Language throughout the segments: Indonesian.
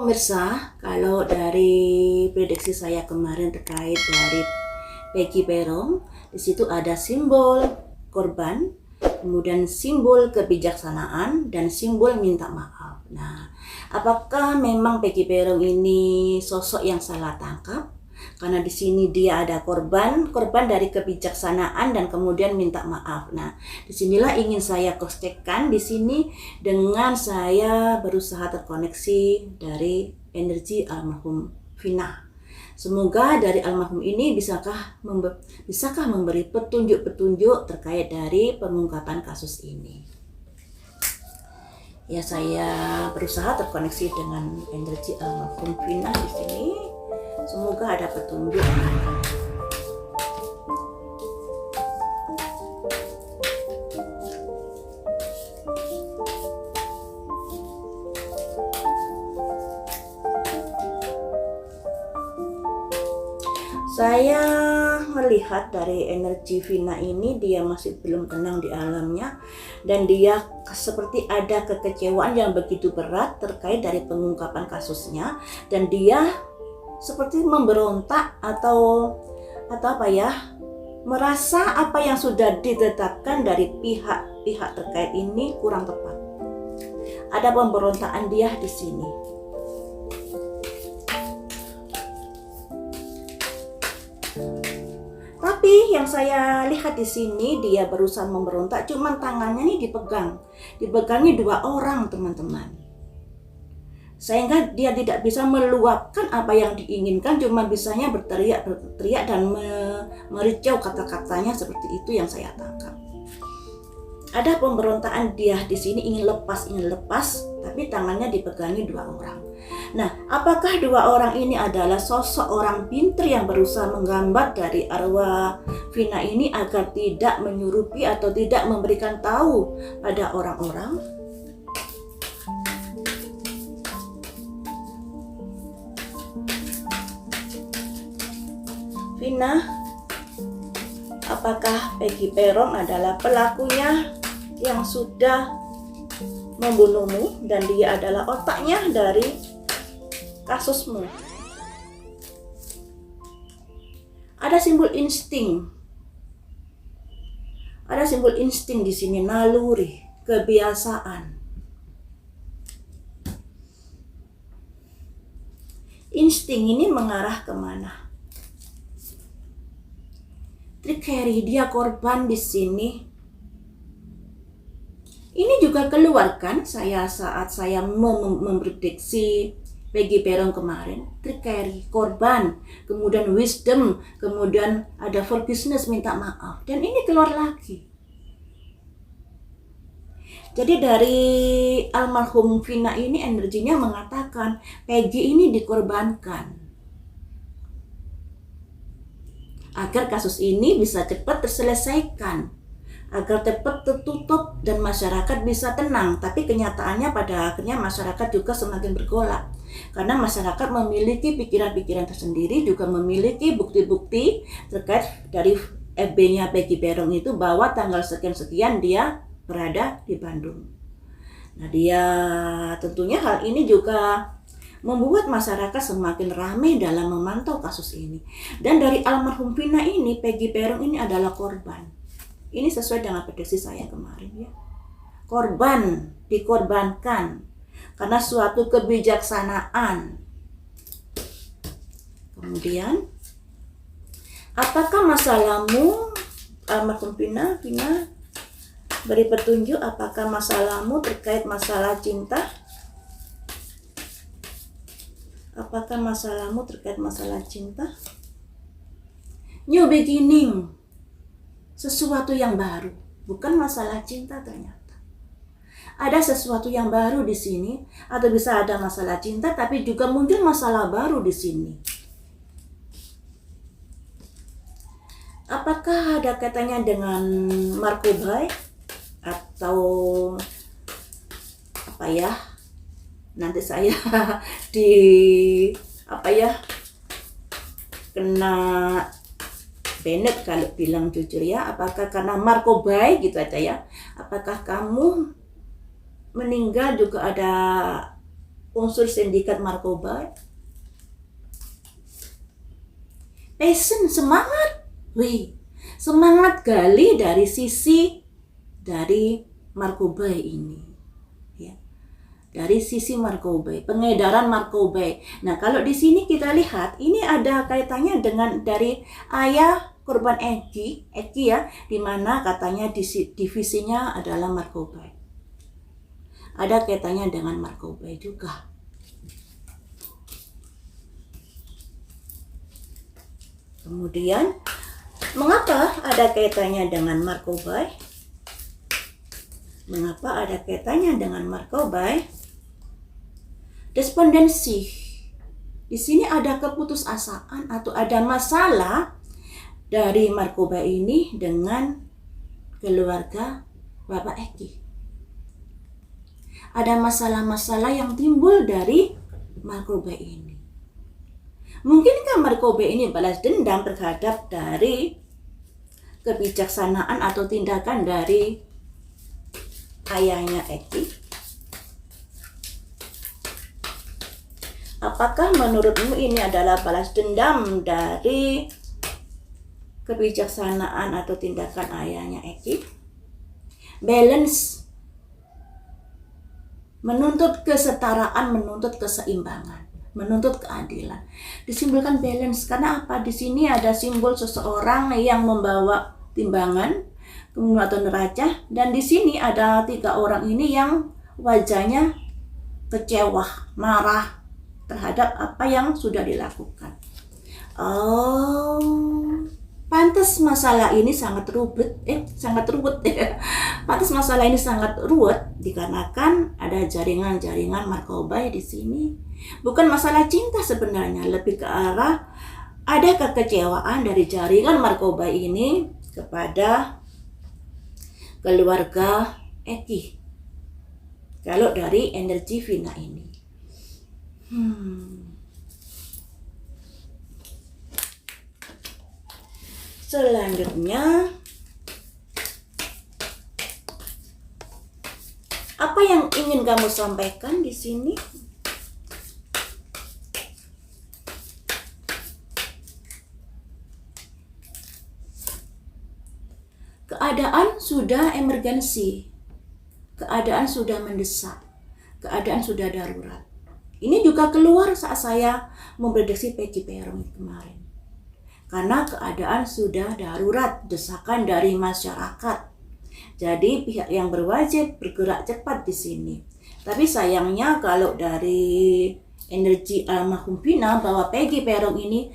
Pemirsa, kalau dari prediksi saya kemarin terkait dari Peggy Peron, di situ ada simbol korban, kemudian simbol kebijaksanaan, dan simbol minta maaf. Nah, apakah memang Peggy Peron ini sosok yang salah tangkap? Karena di sini dia ada korban dari kebijaksanaan dan kemudian minta maaf. Nah, disinilah ingin saya cross-checkkan di sini dengan saya berusaha terkoneksi dari energi almarhum Vina. Semoga dari almarhum ini bisakah memberi petunjuk-petunjuk terkait dari pengungkapan kasus ini. Ya, saya berusaha terkoneksi dengan energi almarhum Vina di sini. Semoga ada petunjuk. Saya melihat dari energi Vina ini, dia masih belum tenang di alamnya dan dia seperti ada kekecewaan yang begitu berat terkait dari pengungkapan kasusnya, dan dia seperti memberontak atau apa ya, merasa apa yang sudah ditetapkan dari pihak terkait ini kurang tepat. Ada pemberontakan dia di sini. Tapi yang saya lihat di sini, dia berusaha memberontak, cuman tangannya ini dipegangnya 2 orang, teman-teman. Sehingga dia tidak bisa meluapkan apa yang diinginkan, cuma bisanya berteriak dan mericau kata-katanya, seperti itu yang saya tangkap. Ada pemberontakan dia di sini, ingin lepas, tapi tangannya dipegangi 2 orang. Nah, apakah 2 orang ini adalah sosok orang pintar yang berusaha menggambar dari arwah Vina ini agar tidak menyurupi atau tidak memberikan tahu pada orang-orang? Vina, apakah Peggy Peron adalah pelakunya yang sudah membunuhmu dan dia adalah otaknya dari kasusmu? Ada simbol insting. Ada simbol insting di sini, naluri, kebiasaan. Insting ini mengarah kemana? Trickery, dia korban di sini. Ini juga keluar kan saat saya memprediksi Peggy Peron kemarin. Trickery, korban, kemudian wisdom, kemudian ada forgiveness, minta maaf, dan ini keluar lagi. Jadi dari almarhum Vina ini energinya mengatakan Peggy ini dikorbankan agar kasus ini bisa cepat terselesaikan, agar cepat tertutup dan masyarakat bisa tenang. Tapi kenyataannya pada akhirnya masyarakat juga semakin bergolak, karena masyarakat memiliki pikiran-pikiran tersendiri, juga memiliki bukti-bukti terkait dari FB-nya Peggy Peron itu bahwa tanggal sekian-sekian dia berada di Bandung. Nah, dia tentunya hal ini juga membuat masyarakat semakin ramai dalam memantau kasus ini. Dan dari almarhum Vina ini, Peggy Peron ini adalah korban. Ini sesuai dengan prediksi saya kemarin ya. Korban, dikorbankan karena suatu kebijaksanaan. Kemudian, apakah masalahmu, almarhum Vina, beri petunjuk apakah masalahmu terkait masalah cinta? Apakah masalahmu terkait masalah cinta? New beginning, sesuatu yang baru, bukan masalah cinta ternyata. Ada sesuatu yang baru di sini, atau bisa ada masalah cinta, tapi juga mungkin masalah baru di sini. Apakah ada kaitannya dengan Markobai atau apa ya? Nanti saya kena Bennett kalau bilang jujur ya. Apakah karena Markobai gitu aja ya? Apakah kamu meninggal juga ada unsur sindikat narkoba? Passion, semangat. Semangat gali dari sisi dari narkoba ini. Ya. Dari sisi narkoba, pengedaran narkoba. Nah, kalau di sini kita lihat, ini ada kaitannya dengan dari ayah korban Eki ya, di mana katanya divisinya adalah narkoba. Ada kaitannya dengan narkoba juga. Kemudian, mengapa ada kaitannya dengan narkoba? Mengapa ada kaitannya dengan narkoba? Despondensi. Di sini ada keputusasaan atau ada masalah dari narkoba ini dengan keluarga Bapak Eki. Ada masalah-masalah yang timbul dari narkoba ini. Mungkinkah narkoba ini balas dendam terhadap dari kebijaksanaan atau tindakan dari ayahnya Eki? Apakah menurutmu ini adalah balas dendam dari kebijaksanaan atau tindakan ayahnya Eki? Balance, menuntut kesetaraan, menuntut keseimbangan, menuntut keadilan. Disimbolkan balance karena apa? Di sini ada simbol seseorang yang membawa timbangan, kemudian atau neraca, dan di sini ada 3 orang ini yang wajahnya kecewa, marah terhadap apa yang sudah dilakukan. Pantas masalah ini sangat ruwet. Pantas masalah ini sangat ruwet dikarenakan ada jaringan-jaringan narkoba di sini. Bukan masalah cinta sebenarnya, lebih ke arah ada kekecewaan dari jaringan narkoba ini kepada keluarga Eki. Kalau dari energi Vina ini. Selanjutnya, apa yang ingin kamu sampaikan di sini? Keadaan sudah emergensi, keadaan sudah mendesak, keadaan sudah darurat. Ini juga keluar saat saya memprediksi Peggy Peron kemarin. Karena keadaan sudah darurat, desakan dari masyarakat. Jadi pihak yang berwajib bergerak cepat di sini. Tapi sayangnya kalau dari energi almarhum Vina bahwa Peggy Peron ini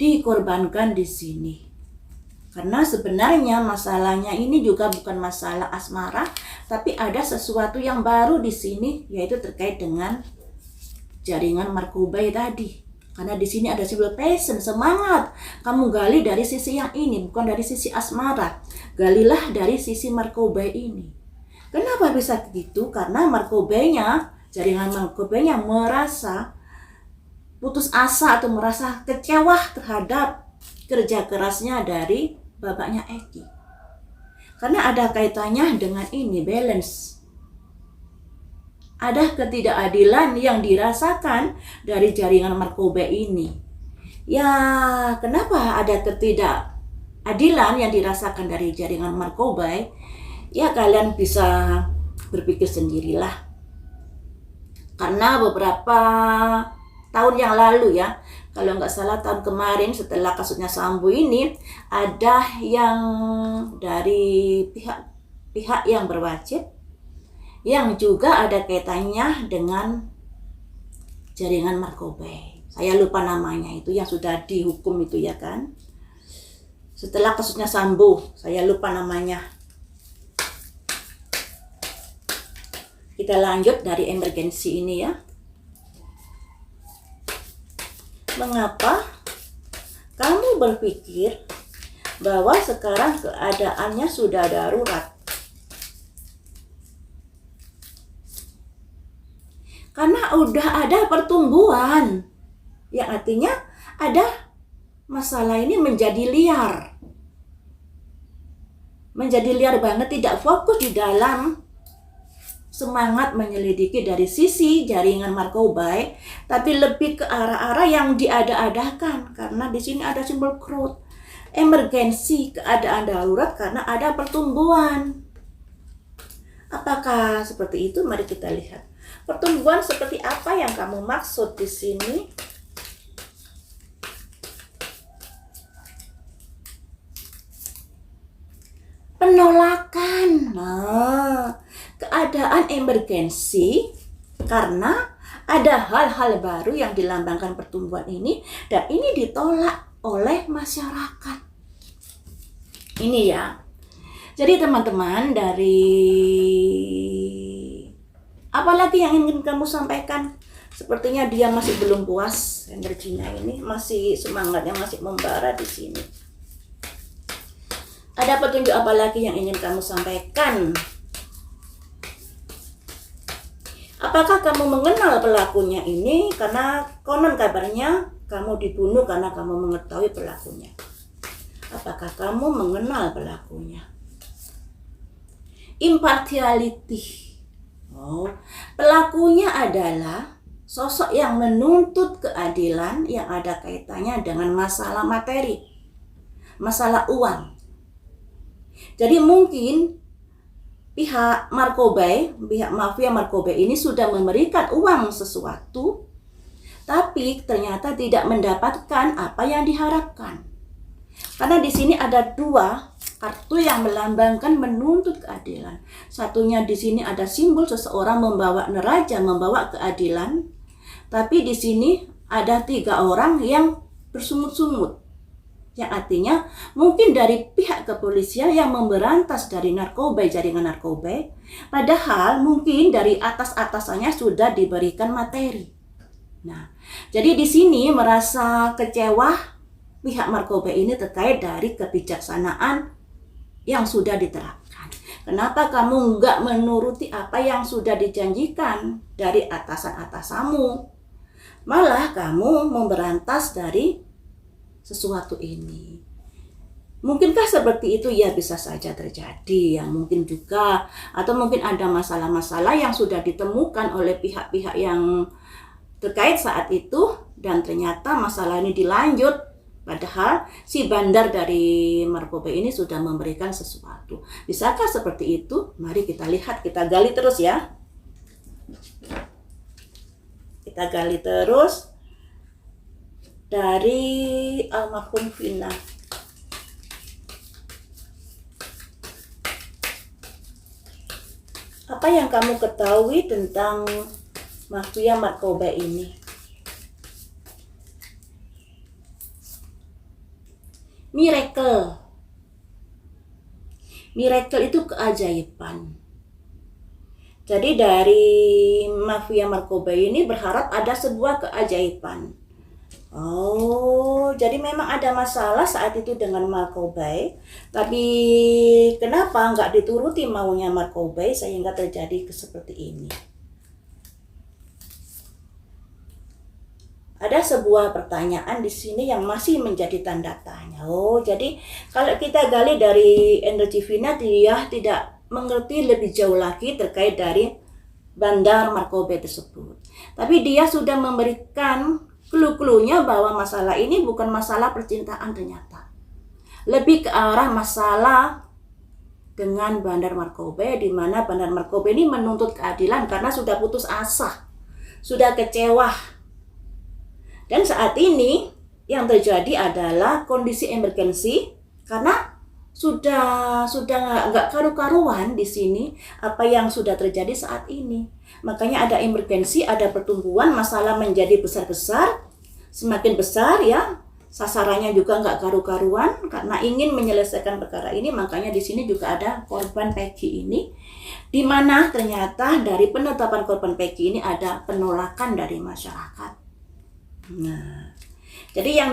dikorbankan di sini. Karena sebenarnya masalahnya ini juga bukan masalah asmara, tapi ada sesuatu yang baru di sini, yaitu terkait dengan jaringan narkoba tadi. Karena di sini ada simbol passion, semangat. Kamu gali dari sisi yang ini, bukan dari sisi asmara. Galilah dari sisi narkoba ini. Kenapa bisa begitu? Karena narkobanya, jaringan narkobanya merasa putus asa atau merasa kecewa terhadap kerja kerasnya dari bapaknya Eki. Karena ada kaitannya dengan ini, balance. Ada ketidakadilan yang dirasakan dari jaringan narkoba ini. Ya, kenapa ada ketidakadilan yang dirasakan dari jaringan narkoba? Ya, kalian bisa berpikir sendirilah. Karena beberapa tahun yang lalu ya, kalau nggak salah tahun kemarin setelah kasusnya Sambo ini, ada yang dari pihak yang berwajib yang juga ada kaitannya dengan jaringan narkoba. Saya lupa namanya itu yang sudah dihukum itu ya kan. Setelah kasusnya Sambo, saya lupa namanya. Kita lanjut dari emergensi ini ya. Mengapa kamu berpikir bahwa sekarang keadaannya sudah darurat? Karena udah ada pertumbuhan, yang artinya ada masalah ini menjadi liar. Menjadi liar banget, tidak fokus di dalam semangat menyelidiki dari sisi jaringan Markobai, tapi lebih ke arah-arah yang diada-adakan karena di sini ada simbol crowd, emergensi, keadaan darurat karena ada pertumbuhan. Apakah seperti itu? Mari kita lihat. Pertumbuhan seperti apa yang kamu maksud di sini? Penolakan. Nah, keadaan emergensi karena ada hal-hal baru yang dilambangkan pertumbuhan ini dan ini ditolak oleh masyarakat. Ini ya. Jadi teman-teman, dari apalagi yang ingin kamu sampaikan? Sepertinya dia masih belum puas, energinya ini masih semangatnya masih membara di sini. Ada petunjuk apa lagi yang ingin kamu sampaikan? Apakah kamu mengenal pelakunya ini? Karena konon kabarnya kamu dibunuh karena kamu mengetahui pelakunya. Apakah kamu mengenal pelakunya? Impartiality. Oh, pelakunya adalah sosok yang menuntut keadilan yang ada kaitannya dengan masalah materi, masalah uang. Jadi mungkin pihak Markobai, pihak mafia Markobai ini sudah memberikan uang sesuatu, tapi ternyata tidak mendapatkan apa yang diharapkan. Karena di sini ada dua kartu yang melambangkan menuntut keadilan. Satunya di sini ada simbol seseorang membawa neraca, membawa keadilan, tapi di sini ada 3 orang yang bersungut-sungut. Yang artinya mungkin dari pihak kepolisian yang memberantas dari narkoba, jaringan narkoba, padahal mungkin dari atas-atasannya sudah diberikan materi. Nah, jadi di sini merasa kecewa pihak narkoba ini terkait dari kebijaksanaan yang sudah diterapkan. Kenapa kamu nggak menuruti apa yang sudah dijanjikan dari atasan-atasamu? Malah kamu memberantas dari sesuatu ini. Mungkinkah seperti itu? Ya, bisa saja terjadi. Yang mungkin juga, atau mungkin ada masalah-masalah yang sudah ditemukan oleh pihak-pihak yang terkait saat itu dan ternyata masalah ini dilanjut padahal si bandar dari narkoba ini sudah memberikan sesuatu. Bisakah seperti itu? Mari kita lihat, kita gali terus ya. Kita gali terus dari almarhum Vina. Apa yang kamu ketahui tentang mafia narkoba ini? Miracle. Miracle itu keajaiban. Jadi dari mafia narkoba ini berharap ada sebuah keajaiban. Oh, jadi memang ada masalah saat itu dengan Markobai, tapi kenapa nggak dituruti maunya Markobai sehingga terjadi seperti ini? Ada sebuah pertanyaan di sini yang masih menjadi tanda tanya. Oh, jadi kalau kita gali dari energi Vina, dia tidak mengerti lebih jauh lagi terkait dari bandar Markobai tersebut. Tapi dia sudah memberikan clue-cluenya bahwa masalah ini bukan masalah percintaan ternyata. Lebih ke arah masalah dengan bandar narkoba, di mana bandar narkoba ini menuntut keadilan karena sudah putus asa, sudah kecewa. Dan saat ini yang terjadi adalah kondisi emergensi karena sudah nggak karu-karuan di sini apa yang sudah terjadi saat ini. Makanya ada emergensi, ada pertumbuhan, masalah menjadi besar-besar, semakin besar ya. Sasarannya juga nggak karu-karuan karena ingin menyelesaikan perkara ini. Makanya di sini juga ada korban Peggy ini, di mana ternyata dari penetapan korban Peggy ini ada penolakan dari masyarakat. Nah, jadi yang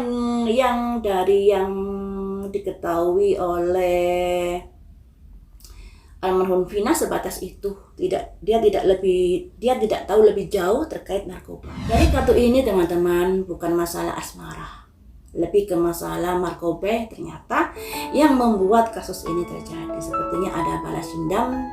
dari yang diketahui oleh almarhum Vina sebatas itu. Dia tidak tahu lebih jauh terkait narkoba. Dari kartu ini teman-teman bukan masalah asmara, lebih ke masalah narkoba ternyata yang membuat kasus ini terjadi. Sepertinya ada balas dendam